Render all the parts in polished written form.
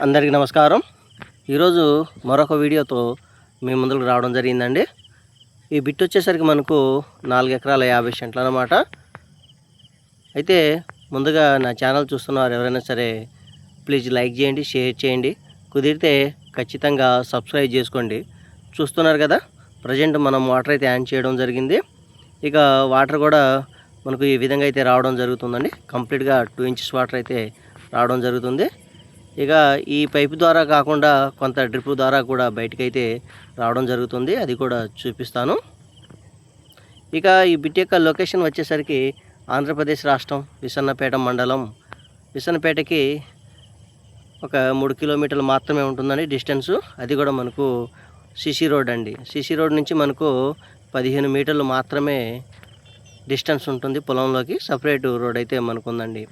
అందరికీ నమస్కారం. ఈరోజు మరొక వీడియోతో మీ ముందుకు రావడం జరిగిందండి. ఈ బిట్ వచ్చేసరికి మనకు 4 ఎకరాల 50 సెంట్లు అన్నమాట. అయితే ముందుగా నా ఛానల్ చూస్తున్నవారు ఎవరైనా సరే ప్లీజ్ లైక్ చేయండి, షేర్ చేయండి, కుదిరితే ఖచ్చితంగా సబ్స్క్రైబ్ చేసుకోండి. చూస్తున్నారు కదా, ప్రజెంట్ మనం వాటర్ అయితే యాడ్ చేయడం జరిగింది. ఇక వాటర్ కూడా మనకు ఈ విధంగా అయితే రావడం జరుగుతుందండి. కంప్లీట్గా 2 ఇంచెస్ వాటర్ అయితే రావడం జరుగుతుంది. ఇక ఈ పైపు ద్వారా కాకుండా కొంత డ్రిప్ ద్వారా కూడా బయటకైతే రావడం జరుగుతుంది, అది కూడా చూపిస్తాను. ఇక ఈ బిట్ యొక్క లొకేషన్ వచ్చేసరికి ఆంధ్రప్రదేశ్ రాష్ట్రం విసన్నపేట మండలం. విసన్నపేటకి ఒక 3 కిలోమీటర్లు మాత్రమే ఉంటుందండి డిస్టెన్సు. అది కూడా మనకు సిసి రోడ్ అండి. సిసి రోడ్ నుంచి మనకు 15 మీటర్లు మాత్రమే డిస్టెన్స్ ఉంటుంది పొలంలోకి. సపరేట్ రోడ్ అయితే మనకు ఉందండి.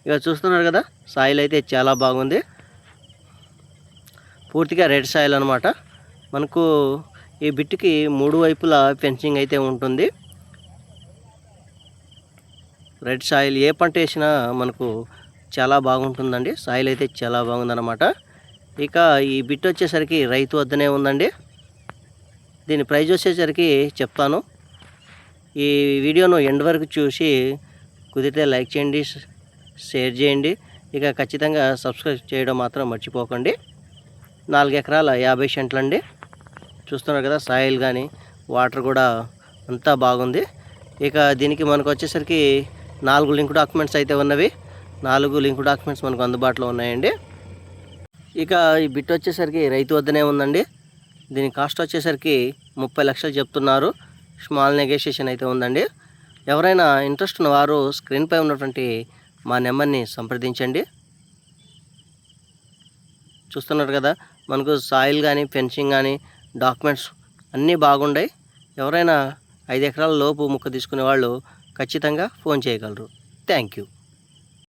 ఇక చూస్తున్నారు కదా, సాయిల్ అయితే చాలా బాగుంది, పూర్తిగా రెడ్ సాయిల్ అనమాట. మనకు ఈ బిట్కి 3 వైపులా ఫెన్సింగ్ అయితే ఉంటుంది. రెడ్ సాయిల్ ఏ పంట వేసినా మనకు చాలా బాగుంటుందండి. సాయిల్ అయితే చాలా బాగుందన్నమాట. ఇక ఈ బిట్ వచ్చేసరికి రైతు వద్దనే ఉందండి. దీని ప్రైజ్ వచ్చేసరికి చెప్తాను. ఈ వీడియోను ఎండ్ వరకు చూసి కుదిరితే లైక్ చేయండి, షేర్ చేయండి. ఇక ఖచ్చితంగా సబ్స్క్రైబ్ చేయడం మాత్రం మర్చిపోకండి. 4 ఎకరాల 50 సెంట్లు అండి. చూస్తున్నారు కదా, సాయిల్ కానీ వాటర్ కూడా అంతా బాగుంది. ఇక దీనికి మనకు వచ్చేసరికి 4 లింక్ డాక్యుమెంట్స్ అయితే ఉన్నవి. 4 లింక్ డాక్యుమెంట్స్ మనకు అందుబాటులో ఉన్నాయండి. ఇక ఈ బిట్ వచ్చేసరికి రైతు వద్దనే ఉందండి. దీని కాస్ట్ వచ్చేసరికి 30 లక్షలు చెప్తున్నారు. స్మాల్ నెగోషియేషన్ అయితే ఉందండి. ఎవరైనా ఇంట్రెస్ట్ ఉన్న వారు స్క్రీన్పై ఉన్నటువంటి మా నెంబర్ని సంప్రదించండి. చూస్తున్నారు కదా, మనకు సాయిల్ కానీ ఫెన్సింగ్ కానీ డాక్యుమెంట్స్ అన్నీ బాగున్నాయి. ఎవరైనా 5 ఎకరాల లోపు ముక్క తీసుకునే వాళ్ళు ఖచ్చితంగా ఫోన్ చేయగలరు. Thank you.